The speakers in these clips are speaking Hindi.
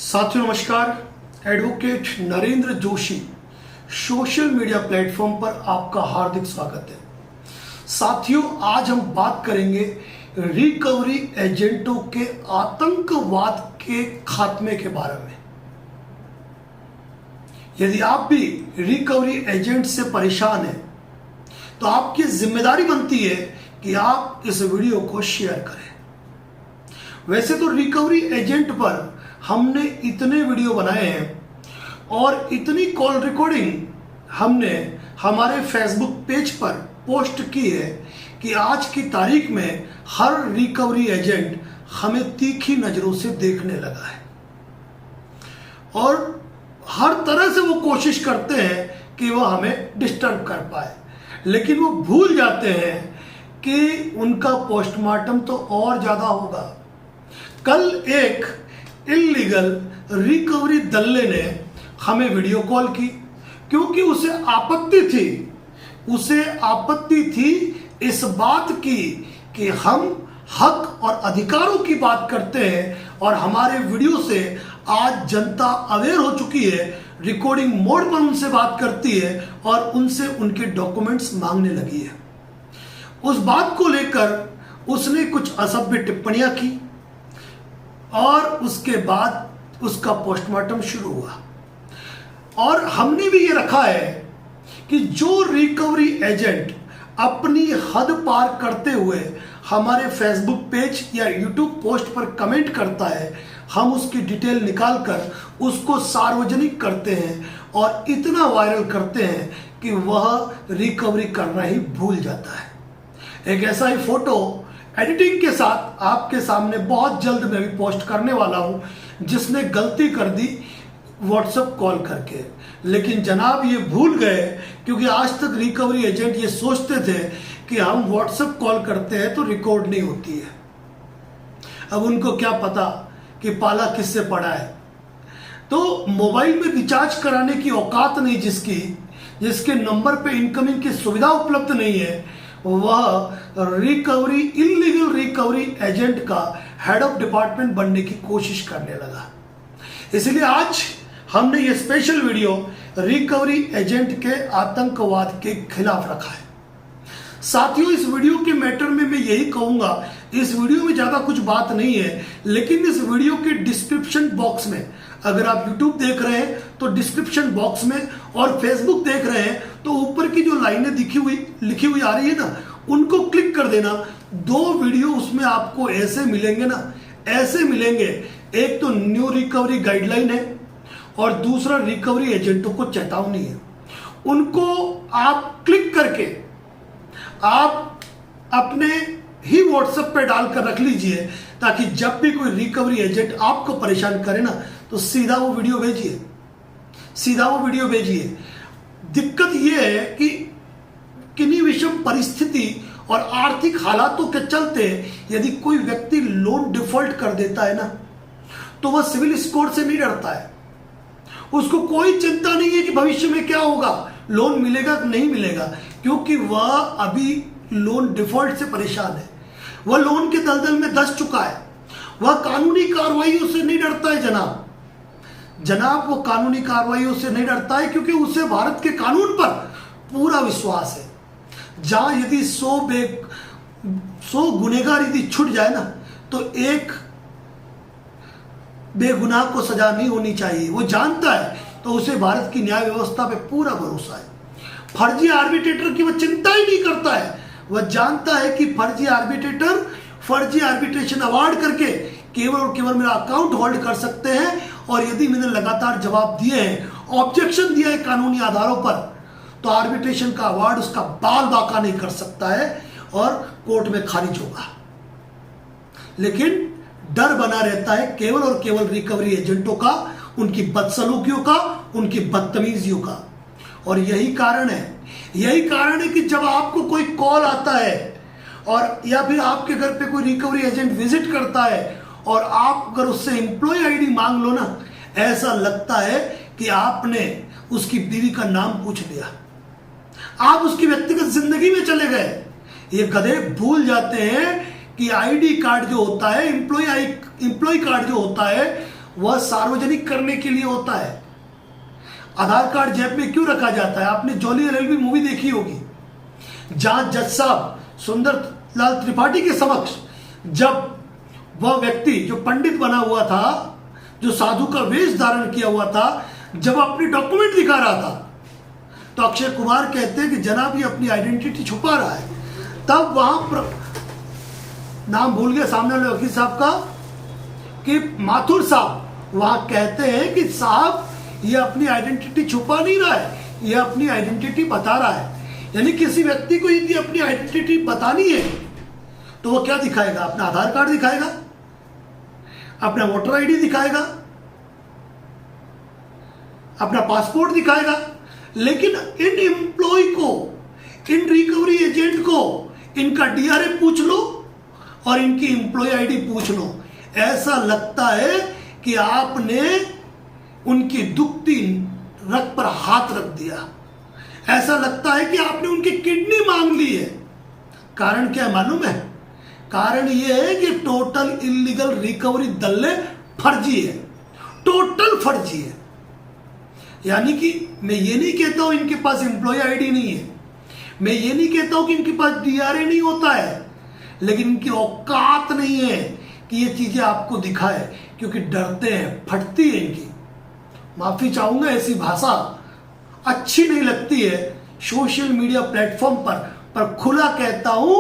साथियों नमस्कार। Advocate Narendra Joshi social media platform पर आपका हार्दिक स्वागत है। साथियों आज हम बात करेंगे रिकवरी एजेंटों के आतंकवाद के खात्मे के बारे में। यदि आप भी रिकवरी एजेंट से परेशान हैं तो आपकी जिम्मेदारी बनती है कि आप इस वीडियो को शेयर करें। वैसे तो रिकवरी एजेंट पर हमने इतने वीडियो बनाए हैं और इतनी कॉल रिकॉर्डिंग हमने हमारे फेसबुक पेज पर पोस्ट की है कि आज की तारीख में हर रिकवरी एजेंट हमें तीखी नजरों से देखने लगा है और हर तरह से वो कोशिश करते हैं कि वह हमें डिस्टर्ब कर पाए, लेकिन वो भूल जाते हैं कि उनका पोस्टमार्टम तो और ज्यादा होगा। कल एक इल्लीगल रिकवरी दल्ले ने हमें वीडियो कॉल की क्योंकि उसे आपत्ति थी इस बात की कि हम हक और अधिकारों की बात करते हैं और हमारे वीडियो से आज जनता अवेयर हो चुकी है, रिकॉर्डिंग मोड पर उनसे बात करती है और उनसे उनके डॉक्यूमेंट्स मांगने लगी है। उस बात को लेकर उसने कुछ असभ्य टिप्पणियां की और उसके बाद उसका पोस्टमार्टम शुरू हुआ। और हमने भी ये रखा है कि जो रिकवरी एजेंट अपनी हद पार करते हुए हमारे फेसबुक पेज या यूट्यूब पोस्ट पर कमेंट करता है, हम उसकी डिटेल निकालकर उसको सार्वजनिक करते हैं और इतना वायरल करते हैं कि वह रिकवरी करना ही भूल जाता है। एक ऐसा ही फोटो एडिटिंग के साथ आपके सामने बहुत जल्द मैं भी पोस्ट करने वाला हूं, जिसने गलती कर दी व्हाट्सएप कॉल करके, लेकिन जनाब ये भूल गए क्योंकि आज तक रिकवरी एजेंट ये सोचते थे कि हम व्हाट्सएप कॉल करते हैं तो रिकॉर्ड नहीं होती है। अब उनको क्या पता कि पाला किससे पड़ा है। तो मोबाइल में रिचार्ज कराने की औकात नहीं जिसके नंबर पे इनकमिंग की सुविधा उपलब्ध नहीं है, वह इल्लीगल रिकवरी एजेंट का हेड ऑफ डिपार्टमेंट बनने की कोशिश करने लगा। इसलिए आज हमने ये स्पेशल वीडियो रिकवरी एजेंट के आतंकवाद के खिलाफ रखा है। साथियों इस वीडियो के मैटर में मैं यही कहूंगा, इस वीडियो में ज्यादा कुछ बात नहीं है, लेकिन इस वीडियो के डिस्क्रिप्शन बॉक्स में, अगर आप YouTube देख रहे हैं तो डिस्क्रिप्शन बॉक्स में और फेसबुक देख रहे हैं तो ऊपर की जो लाइनें लिखी हुई आ रही है ना, उनको क्लिक कर देना। दो वीडियो उसमें आपको ऐसे मिलेंगे ना, ऐसे मिलेंगे। एक तो न्यू रिकवरी गाइडलाइन है और दूसरा रिकवरी एजेंटों को चेतावनी है। उनको आप क्लिक करके आप अपने ही व्हाट्सएप पे डालकर रख लीजिए, ताकि जब भी कोई रिकवरी एजेंट आपको परेशान करे ना तो सीधा वो वीडियो भेजिए। दिक्कत यह है कि किन्हीं विषम परिस्थिति और आर्थिक हालातों के चलते यदि कोई व्यक्ति लोन डिफॉल्ट कर देता है ना, तो वह सिविल स्कोर से नहीं डरता है। उसको कोई चिंता नहीं है कि भविष्य में क्या होगा, लोन मिलेगा कि नहीं मिलेगा, क्योंकि वह अभी लोन डिफॉल्ट से परेशान है। वह लोन के दलदल में धंस चुका है। वह कानूनी कार्रवाइयों से नहीं डरता है जनाब, वो कानूनी कार्रवाइयों से नहीं डरता है क्योंकि उसे भारत के कानून पर पूरा विश्वास है। जहां यदि 100 गुनहगार यदि छूट जाए ना, तो एक बेगुनाह को सजा नहीं होनी चाहिए। वो जानता है, तो उसे भारत की न्याय व्यवस्था पे पूरा भरोसा है। फर्जी आर्बिट्रेटर की वह चिंता ही नहीं करता है। वह जानता है कि फर्जी आर्बिट्रेटर फर्जी आर्बिट्रेशन अवार्ड करके केवल और केवल मेरा अकाउंट होल्ड कर सकते हैं, और यदि मैंने लगातार जवाब दिए हैं, ऑब्जेक्शन दिया है कानूनी आधारों पर, तो आर्बिट्रेशन का अवार्ड उसका बाल बाका नहीं कर सकता है और कोर्ट में खारिज होगा। लेकिन डर बना रहता है केवल और केवल रिकवरी एजेंटों का, उनकी बदसलूकियों का, उनकी बदतमीजियों का। और यही कारण है कि जब आपको कोई कॉल आता है और या फिर आपके घर पे कोई रिकवरी एजेंट विजिट करता है और आप अगर उससे एम्प्लॉय आईडी मांग लो ना, ऐसा लगता है कि आपने उसकी बीवी का नाम पूछ लिया, आप उसकी व्यक्तिगत जिंदगी में चले गए। ये गधे भूल जाते हैं कि आईडी कार्ड जो होता है, एम्प्लॉय कार्ड जो होता है, वह सार्वजनिक करने के लिए होता है। आधार कार्ड जेब में क्यों रखा जाता है? आपने जॉली एलएलबी मूवी देखी होगी, जहां जज साहब सुंदर लाल त्रिपाठी के समक्ष जब वह व्यक्ति जो पंडित बना हुआ था, जो साधु का वेश धारण किया हुआ था, जब अपनी डॉक्यूमेंट दिखा रहा था, तो अक्षय कुमार कहते हैं कि जनाब ये अपनी आइडेंटिटी छुपा रहा है। तब वहां नाम भूल गया सामने वाले वकील साहब का, कि माथुर साहब वहां कहते हैं कि साहब ये अपनी आइडेंटिटी छुपा नहीं रहा है, ये अपनी आइडेंटिटी बता रहा है। यानी किसी व्यक्ति को यदि अपनी आइडेंटिटी बतानी है तो वो क्या दिखाएगा? अपना आधार कार्ड दिखाएगा, अपना वोटर आईडी दिखाएगा, अपना पासपोर्ट दिखाएगा। लेकिन इन एम्प्लॉय को, इन रिकवरी एजेंट को इनका डीआरए पूछ लो और इनकी एम्प्लॉय आईडी पूछ लो, ऐसा लगता है कि आपने उनकी दुखती रग पर हाथ रख दिया। ऐसा लगता है कि आपने उनकी किडनी मांग ली है। कारण क्या मालूम है? कारण यह है कि टोटल इलीगल रिकवरी दल्ले फर्जी है, टोटल फर्जी है। यानी कि मैं ये नहीं कहता हूं इनके पास एम्प्लॉय आईडी नहीं है, मैं ये नहीं कहता हूं कि इनके पास डीआरए नहीं होता है, लेकिन इनकी औकात नहीं है कि ये चीजें आपको दिखाए, क्योंकि डरते हैं, फटती है इनकी। माफी चाहूंगा, ऐसी भाषा अच्छी नहीं लगती है सोशल मीडिया प्लेटफॉर्म पर खुला कहता हूं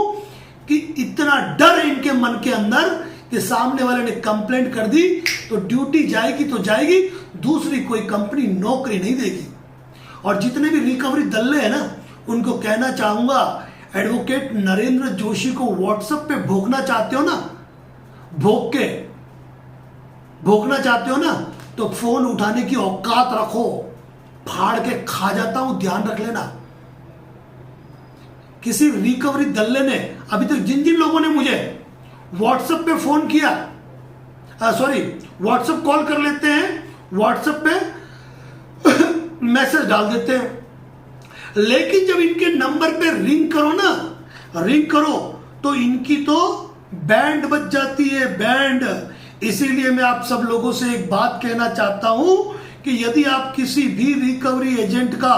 कि इतना डर है इनके मन के अंदर कि सामने वाले ने कंप्लेंट कर दी तो ड्यूटी जाएगी तो जाएगी, दूसरी कोई कंपनी नौकरी नहीं देगी। और जितने भी रिकवरी दल्ले हैं ना, उनको कहना चाहूंगा, एडवोकेट नरेंद्र जोशी को व्हाट्सएप पे भोंकना चाहते हो ना, भोंकना चाहते हो ना, तो फोन उठाने की औकात रखो, फाड़ के खा जाता हूं, ध्यान रख लेना। किसी रिकवरी दल्ले ने अभी तक जिन जिन लोगों ने मुझे व्हाट्सएप पे फोन किया, व्हाट्सएप कॉल कर लेते हैं, व्हाट्सएप पे मैसेज डाल देते हैं, लेकिन जब इनके नंबर पे रिंग करो तो इनकी तो बैंड बज जाती है, बैंड। इसीलिए मैं आप सब लोगों से एक बात कहना चाहता हूं कि यदि आप किसी भी रिकवरी एजेंट का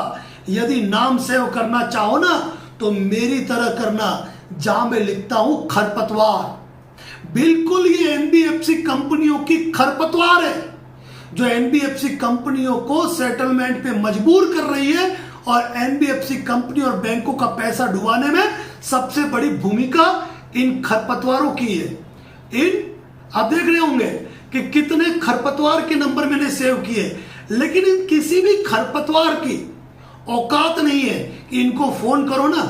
यदि नाम सेव करना चाहो ना, तो मेरी तरह करना, जहां मैं लिखता हूं खरपतवार। बिल्कुल ये एनबीएफसी कंपनियों की खरपतवार है, जो एनबीएफसी कंपनियों को सेटलमेंट पे मजबूर कर रही है, और एनबीएफसी कंपनी और बैंकों का पैसा डुबाने में सबसे बड़ी भूमिका इन खरपतवारों की है। आप देख रहे होंगे कि कितने खरपतवार के नंबर मैंने सेव किए, लेकिन इन किसी भी खरपतवार की औकात नहीं है कि इनको फोन करो ना,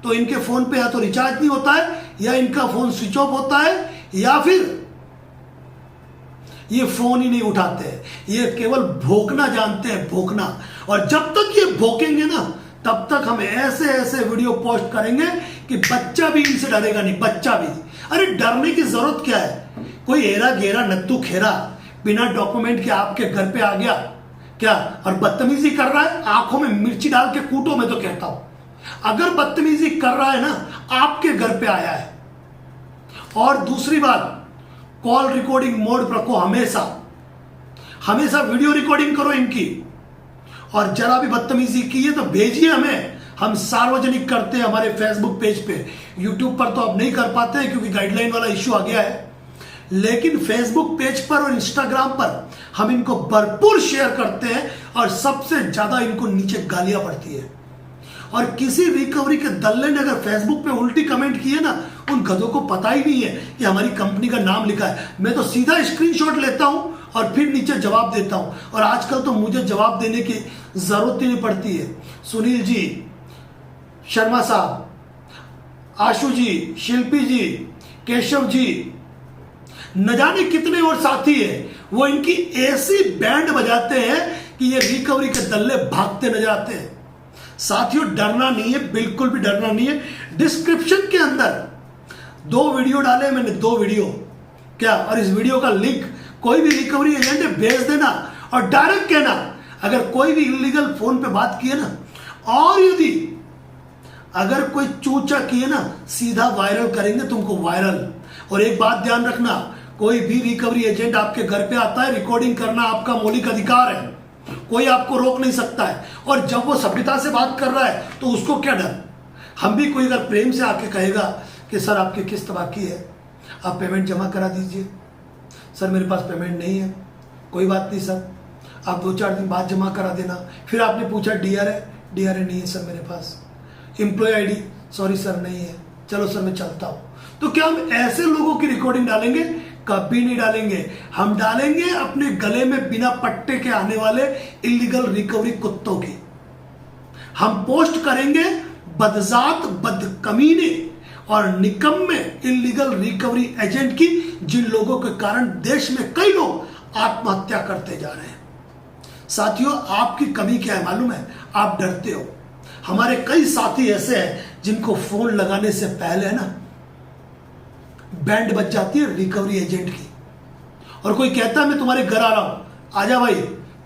तो इनके फोन पे या तो रिचार्ज नहीं होता है, या इनका फोन स्विच ऑफ होता है, या फिर ये फोन ही नहीं उठाते हैं। ये केवल भोंकना जानते हैं, भोंकना। और जब तक ये भोंकेंगे ना, तब तक हम ऐसे ऐसे वीडियो पोस्ट करेंगे कि बच्चा भी इनसे डरेगा नहीं, बच्चा भी। अरे डरने की जरूरत क्या है? कोई हेरा गेरा नत्थू खेरा बिना डॉक्यूमेंट के आपके घर पे आ गया क्या, और बदतमीजी कर रहा है, आंखों में मिर्ची डाल के कूटो, मैं तो कहता हूं। अगर बदतमीजी कर रहा है ना, आपके घर पे आया है। और दूसरी बात, कॉल रिकॉर्डिंग मोड पर रखो, हमेशा वीडियो रिकॉर्डिंग करो इनकी। और जरा भी बदतमीजी की है तो भेजिए हमें, हम सार्वजनिक करते हैं हमारे फेसबुक पेज पे। यूट्यूब पर तो अब नहीं कर पाते हैं क्योंकि गाइडलाइन वाला इश्यू आ गया है, लेकिन फेसबुक पेज पर और इंस्टाग्राम पर हम इनको भरपूर शेयर करते हैं, और सबसे ज्यादा इनको नीचे गालियां पड़ती है। और किसी रिकवरी के दल्ले ने अगर फेसबुक पे उल्टी कमेंट किए ना, उन गधों को पता ही नहीं है कि हमारी कंपनी का नाम लिखा है। मैं तो सीधा स्क्रीनशॉट लेता हूं और फिर नीचे जवाब देता हूं, और आजकल तो मुझे जवाब देने की जरूरत ही नहीं पड़ती है। सुनील जी, शर्मा साहब, आशु जी, शिल्पी जी, केशव जी, न जाने कितने और साथी है, वो इनकी ऐसी बैंड बजाते हैं कि ये रिकवरी के दल्ले भागते नजर आते हैं। साथियों, डरना नहीं है, बिल्कुल भी डरना नहीं है। डिस्क्रिप्शन के अंदर 2 वीडियो डाले मैंने, 2 वीडियो क्या, और इस वीडियो का लिंक कोई भी रिकवरी एजेंट है भेज देना, और डायरेक्ट कहना अगर कोई भी इलीगल फोन पे बात किए ना, और यदि अगर कोई चूचा किए ना, सीधा वायरल करेंगे तुमको, वायरल। और एक बात ध्यान रखना, कोई भी रिकवरी एजेंट आपके घर पे आता है, रिकॉर्डिंग करना आपका मौलिक अधिकार है, कोई आपको रोक नहीं सकता है। और जब वो सभ्यता से बात कर रहा है तो उसको क्या डर। हम भी कोई अगर प्रेम से आके कहेगा कि सर आपकी किस्त बाकी है, आप पेमेंट जमा करा दीजिए। सर मेरे पास पेमेंट नहीं है, कोई बात नहीं सर, आप 2-4 दिन बाद जमा करा देना। फिर आपने पूछा डीआरए नहीं है सर मेरे पास, एम्प्लॉय आईडी सॉरी सर नहीं है, चलो सर मैं चलता हूं। तो क्या हम ऐसे लोगों की रिकॉर्डिंग डालेंगे? कभी नहीं डालेंगे। हम डालेंगे अपने गले में बिना पट्टे के आने वाले इलीगल रिकवरी कुत्तों की। हम पोस्ट करेंगे बदजात, बदकमीने और निकम्मे इलीगल रिकवरी एजेंट की, जिन लोगों के कारण देश में कई लोग आत्महत्या करते जा रहे हैं। साथियों, आपकी कमी क्या है मालूम है? आप डरते हो। हमारे कई साथी ऐसे हैं जिनको फोन लगाने से पहले ना बैंड बज जाती है रिकवरी एजेंट की, और कोई कहता है मैं तुम्हारे घर आ रहा हूं, आजा भाई,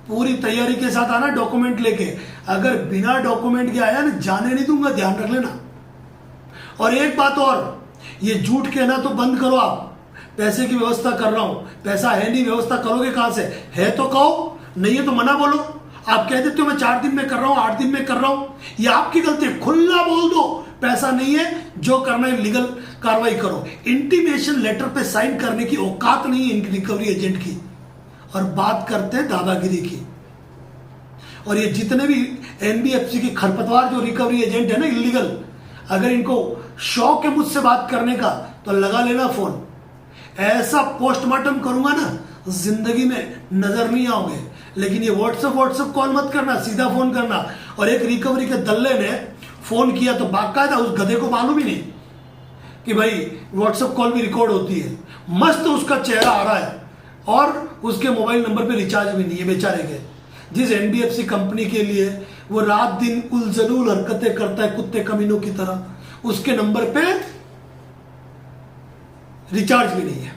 पूरी तैयारी के साथ आना, डॉक्यूमेंट लेके। अगर बिना डॉक्यूमेंट के आया ना, जाने नहीं दूंगा, ध्यान रख लेना। और एक बात और, ये झूठ कहना तो बंद करो आप, पैसे की व्यवस्था कर रहा हूं, पैसा है नहीं, व्यवस्था करोगे कहां से? है तो कहो, नहीं है तो मना बोलो। आप कह देते हो मैं 4 दिन में कर रहा हूं, 8 दिन में कर रहा हूं, ये आपकी गलती है। खुला बोल दो पैसा नहीं है, जो करना है लीगल कार्रवाई करो। इंटीमेशन लेटर पे साइन करने की औकात नहीं है रिकवरी एजेंट की, और बात करते हैं दादागिरी की। और ये जितने भी एनबीएफसी की खरपतवार जो रिकवरी एजेंट है ना इलीगल, अगर इनको शौक है मुझसे बात करने का तो लगा लेना फोन। ऐसा पोस्टमार्टम करूंगा ना, जिंदगी में नजर नहीं आओगे। लेकिन ये व्हाट्सएप कॉल मत करना, सीधा फोन करना। और एक रिकवरी के दल्ले ने फोन किया तो बाकायदा उस गधे को मालूम ही नहीं कि भाई व्हाट्सएप कॉल भी रिकॉर्ड होती है। मस्त उसका चेहरा आ रहा है और उसके मोबाइल नंबर पे रिचार्ज भी नहीं है बेचारे के। जिस एनबीएफसी कंपनी के लिए वो रात दिन उलझुल हरकतें करता है कुत्ते कमीनों की तरह, उसके नंबर पे रिचार्ज भी नहीं है।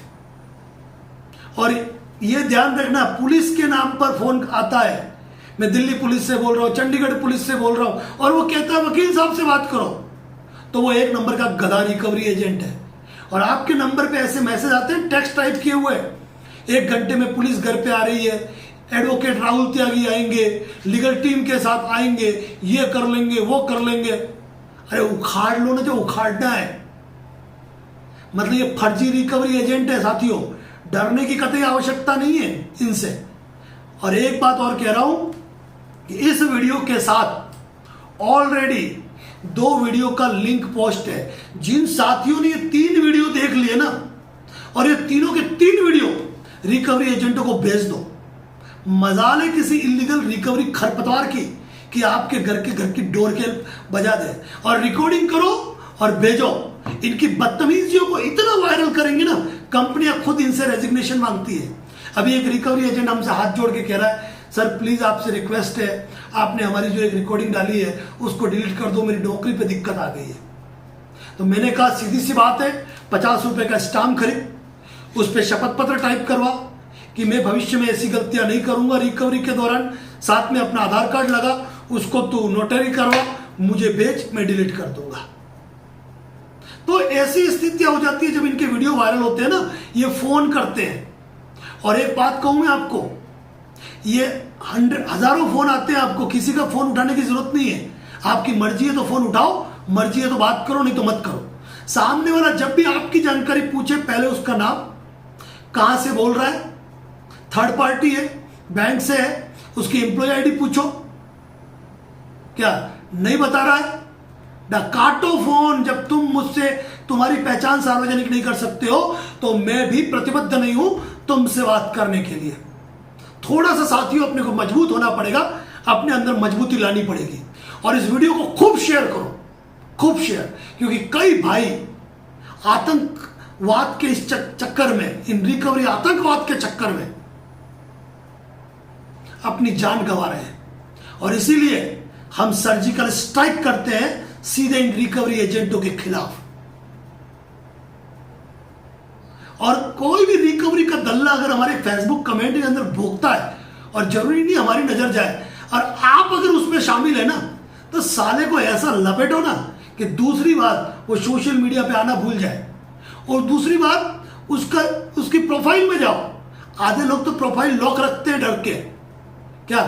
और ये ध्यान रखना, पुलिस के नाम पर फोन आता है, मैं दिल्ली पुलिस से बोल रहा हूं, चंडीगढ़ पुलिस से बोल रहा हूं, और वो कहता है वकील साहब से बात करो, तो वो एक नंबर का गधा रिकवरी एजेंट है। और आपके नंबर पे ऐसे मैसेज आते हैं टेक्स्ट टाइप किए हुए, 1 घंटे में पुलिस घर पे आ रही है, एडवोकेट राहुल त्यागी आएंगे, लीगल टीम के साथ आएंगे, ये कर लेंगे वो कर लेंगे। अरे उखाड़ लो ना जो उखाड़ना है। मतलब ये फर्जी रिकवरी एजेंट है साथियों, डरने की कतई आवश्यकता नहीं है इनसे। और एक बात और कह रहा हूं कि इस वीडियो के साथ ऑलरेडी 2 वीडियो का लिंक पोस्ट है। जिन साथियों ने ये 3 वीडियो देख लिए ना, और ये तीनों के 3 वीडियो रिकवरी एजेंटों को भेज दो। मजाल है किसी इलीगल रिकवरी खरपतवार की कि आपके घर की डोर के बजा दे, और रिकॉर्डिंग करो और भेजो। इनकी बदतमीजियों को इतना वायरल करेंगे ना, कंपनियां खुद इनसे रेजिग्नेशन मांगती है। अभी एक रिकवरी एजेंट हमसे हाथ जोड़ के कह रहा है, सर प्लीज आपसे रिक्वेस्ट है, आपने हमारी जो एक रिकॉर्डिंग डाली है उसको डिलीट कर दो, मेरी नौकरी पे दिक्कत आ गई है। तो मैंने कहा सीधी सी बात है, 50 रुपए का स्टाम्प खरीद, उस पर शपथ पत्र टाइप करवा कि मैं भविष्य में ऐसी गलतियां नहीं करूंगा रिकवरी के दौरान, साथ में अपना आधार कार्ड लगा, उसको तू नोटरी करवा, मुझे भेज, मैं डिलीट कर दूंगा। तो ऐसी स्थितियां हो जाती है जब इनके वीडियो वायरल होते हैं ना, ये फोन करते हैं। और एक बात कहूं मैं आपको, ये हजारों फोन आते हैं आपको, किसी का फोन उठाने की जरूरत नहीं है। आपकी मर्जी है तो फोन उठाओ, मर्जी है तो बात करो, नहीं तो मत करो। सामने वाला जब भी आपकी जानकारी पूछे, पहले उसका नाम, कहां से बोल रहा है, थर्ड पार्टी है, बैंक से है, उसकी एम्प्लॉय आईडी पूछो। क्या नहीं बता रहा है ना, काटो फोन। जब तुम मुझसे तुम्हारी पहचान सार्वजनिक नहीं कर सकते हो तो मैं भी प्रतिबद्ध नहीं हूं तुमसे बात करने के लिए। थोड़ा सा साथियों अपने को मजबूत होना पड़ेगा, अपने अंदर मजबूती लानी पड़ेगी। और इस वीडियो को खूब शेयर करो, खूब शेयर, क्योंकि कई भाई आतंकवाद के इस चक्कर में, इन रिकवरी आतंकवाद के चक्कर में अपनी जान गंवा रहे हैं। और इसीलिए हम सर्जिकल स्ट्राइक करते हैं सीधे इन रिकवरी एजेंटों के खिलाफ। और कोई भी रिकवरी का दल्ला अगर हमारे फेसबुक कमेंट के अंदर भोगता है, और जरूरी नहीं हमारी नजर जाए, और आप अगर उसमें शामिल है ना, तो साले को ऐसा लपेटो ना कि दूसरी बात वो सोशल मीडिया पे आना भूल जाए। और दूसरी बात, उसकी प्रोफाइल में जाओ। आधे लोग तो प्रोफाइल लॉक रखते हैं डर के, क्या,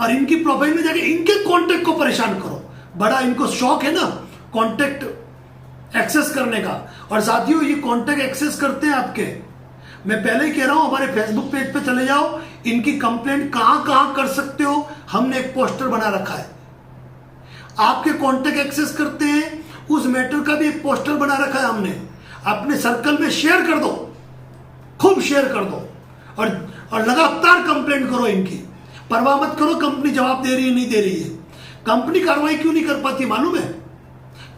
और इनकी प्रोफाइल में जाके इनके कांटेक्ट को परेशान करो। बड़ा इनको शौक है ना कांटेक्ट एक्सेस करने का। और साथियों ये कांटेक्ट एक्सेस करते हैं आपके, मैं पहले ही कह रहा हूं, हमारे फेसबुक पेज पे चले जाओ, इनकी कंप्लेंट कहां कहां कर सकते हो, हमने एक पोस्टर बना रखा है। आपके कांटेक्ट एक्सेस करते हैं उस मैटर का भी एक पोस्टर बना रखा है हमने। अपने सर्कल में शेयर कर दो, खूब शेयर कर दो, और लगातार कंप्लेंट करो इनकी। परवाह मत करो कंपनी जवाब दे रही है नहीं दे रही है। कंपनी कार्रवाई क्यों नहीं कर पाती मालूम है?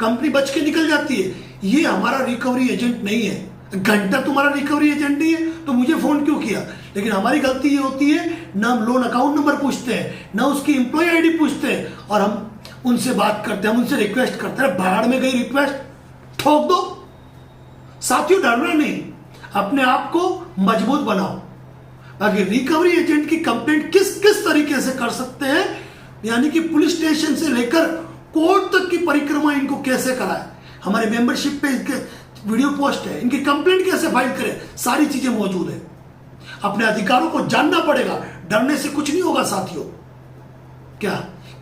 कंपनी बच के निकल जाती है। ये हमारा रिकवरी एजेंट नहीं है। घंटा तुम्हारा रिकवरी एजेंट नहीं है तो मुझे फोन क्यों किया? लेकिन हमारी गलती ये होती है, ना हम लोन अकाउंट नंबर पूछते हैं, ना उसकी एम्प्लॉय आईडी पूछते हैं, और हम उनसे बात करते हैं, हम उनसे रिक्वेस्ट करते हैं। भाड़ में गई रिक्वेस्ट, ठोक दो। साथियों डरना नहीं, अपने आप को मजबूत बनाओ। बाकी रिकवरी एजेंट की कंप्लेंट किस किस तरीके से कर सकते हैं, यानी कि पुलिस स्टेशन से लेकर कोर्ट तक की परिक्रमा इनको कैसे कराए, हमारे मेंबरशिप पे इसके वीडियो पोस्ट है। इनकी कंप्लेंट कैसे फाइल करें, सारी चीजें मौजूद है। अपने अधिकारों को जानना पड़ेगा, डरने से कुछ नहीं होगा साथियों। क्या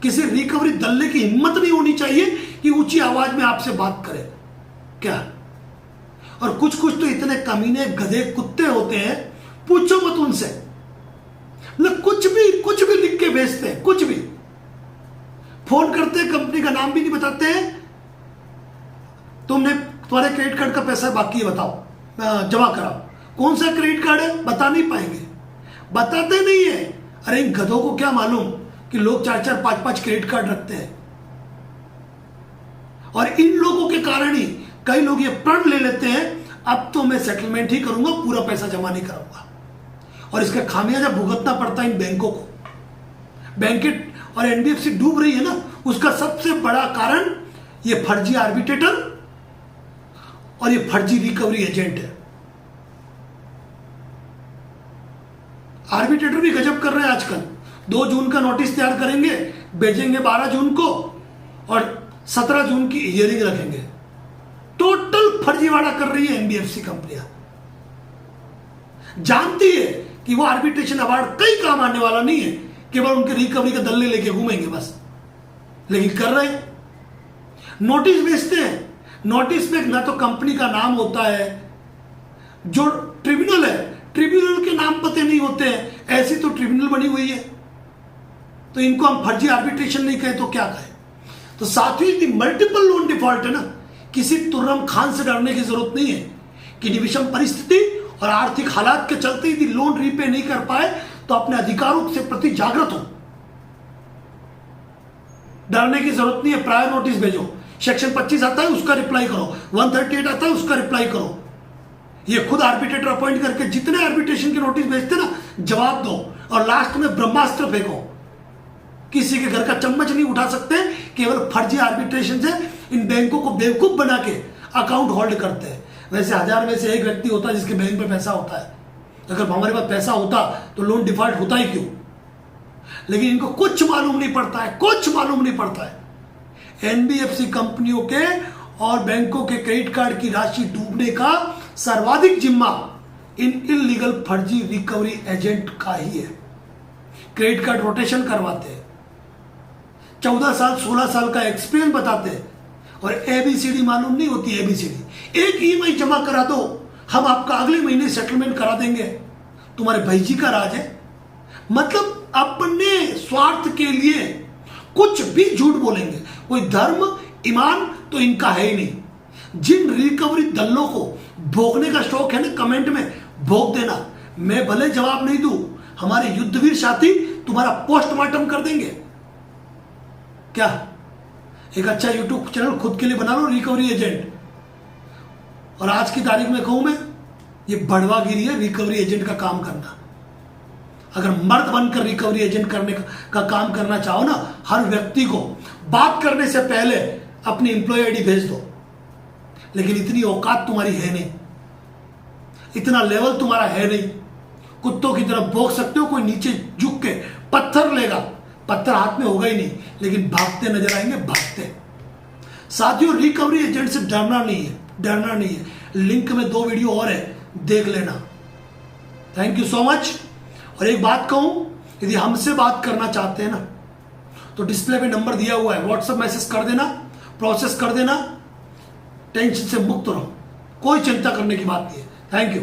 किसी रिकवरी दल्ले की हिम्मत नहीं होनी चाहिए कि ऊंची आवाज में आपसे बात करे? क्या, और कुछ कुछ तो इतने कमीने गधे कुत्ते होते हैं, पूछो मत उनसे। मतलब कुछ भी लिख के भेजते हैं, कुछ भी फोन करते हैं, कंपनी का नाम भी नहीं बताते हैं। तुम्हारे क्रेडिट कार्ड का पैसा बाकी है, बताओ, जमा कराओ। कौन सा क्रेडिट कार्ड है बता नहीं पाएंगे, बताते नहीं है। अरे इन गधों को क्या मालूम कि लोग 4-4, 5-5 क्रेडिट कार्ड रखते हैं। और इन लोगों के कारण ही कई लोग ये प्रण ले लेते हैं, अब तो मैं सेटलमेंट ही करूंगा, पूरा पैसा जमा नहीं करूंगा। और इसका खामियाजा भुगतना पड़ता है इन बैंकों को। बैंकें और एनबीएफसी डूब रही है ना, उसका सबसे बड़ा कारण ये फर्जी आर्बिट्रेटर और ये फर्जी रिकवरी एजेंट है। आर्बिट्रेटर भी गजब कर रहे हैं आजकल। 2 जून का नोटिस तैयार करेंगे, भेजेंगे 12 जून को, और 17 जून की हियरिंग रखेंगे। टोटल फर्जीवाड़ा कर रही है एनबीएफसी कंपनियां। जानती है कि वो आर्बिट्रेशन अवार्ड कई काम आने वाला नहीं है, केवल उनके रिकवरी का दल्ले लेके घूमेंगे बस, लेकिन कर रहे हैं। नोटिस भेजते हैं, नोटिस में ना तो कंपनी का नाम होता है, जो ट्रिब्यूनल है ट्रिब्यूनल के नाम पते नहीं होते हैं। ऐसी तो ट्रिब्यूनल बनी हुई है, तो इनको हम फर्जी आर्बिट्रेशन नहीं कहे तो क्या कहे? तो साथ ही मल्टीपल लोन डिफॉल्ट है ना, किसी तुर्रम खान से डरने की जरूरत नहीं है कि विषम परिस्थिति और आर्थिक हालात के चलते यदि लोन रीपे नहीं कर पाए तो अपने अधिकारों से प्रति जागृत हो। डरने की जरूरत नहीं है। प्रायर नोटिस भेजो, सेक्शन 25 आता है उसका रिप्लाई करो, 138 आता है उसका रिप्लाई करो। ये खुद आर्बिट्रेटर अपॉइंट करके जितने आर्बिट्रेशन के नोटिस भेजते ना, जवाब दो, और लास्ट में ब्रह्मास्त्र फेंको। किसी के घर का चम्मच नहीं उठा सकते, केवल फर्जी आर्बिट्रेशन से इन बैंकों को बेवकूफ बना के अकाउंट होल्ड करते हैं। वैसे 1000 में से एक व्यक्ति होता है जिसके बैंक में पैसा होता है। अगर हमारे पास पैसा होता तो लोन डिफॉल्ट होता ही क्यों? लेकिन इनको कुछ मालूम नहीं पड़ता है, कुछ मालूम नहीं पड़ता है। एनबीएफसी कंपनियों के और बैंकों के क्रेडिट कार्ड की राशि डूबने का सर्वाधिक जिम्मा इन इलीगल फर्जी रिकवरी एजेंट का ही है। क्रेडिट कार्ड रोटेशन करवाते हैं, 14 साल 16 साल का एक्सपीरियंस बताते हैं, और एबीसीडी मालूम नहीं होती। एबीसीडी, एक ईएमआई जमा करा दो, हम आपका अगले महीने सेटलमेंट करा देंगे। तुम्हारे भाई जी का राज है। मतलब अपने स्वार्थ के लिए कुछ भी झूठ बोलेंगे। कोई धर्म ईमान तो इनका है ही नहीं। जिन रिकवरी दल्लों को भोगने का शौक है ना, कमेंट में भोग देना। मैं भले जवाब नहीं दूं, हमारे युद्धवीर साथी तुम्हारा पोस्टमार्टम कर देंगे। क्या एक अच्छा यूट्यूब चैनल खुद के लिए बना लो, रिकवरी एजेंट। और आज की तारीख में कहूं मैं, ये बढ़वागिरी है रिकवरी एजेंट का काम करना। अगर मर्द बनकर रिकवरी एजेंट करने का काम करना चाहो ना, हर व्यक्ति को बात करने से पहले अपनी एम्प्लॉय आईडी भेज दो। लेकिन इतनी औकात तुम्हारी है नहीं, इतना लेवल तुम्हारा है नहीं। कुत्तों की तरफ भौंक सकते हो, कोई नीचे झुक के पत्थर लेगा, पत्थर हाथ में होगा ही नहीं, लेकिन भागते नजर आएंगे, भागते। साथियों रिकवरी एजेंट से डरना नहीं है, डरना नहीं है। लिंक में 2 वीडियो और है देख लेना। Thank you so much. और एक बात कहूं, यदि हमसे बात करना चाहते हैं ना तो डिस्प्ले पे नंबर दिया हुआ है, व्हाट्सएप मैसेज कर देना, प्रोसेस कर देना, टेंशन से मुक्त रहो, कोई चिंता करने की बात नहीं है। Thank you.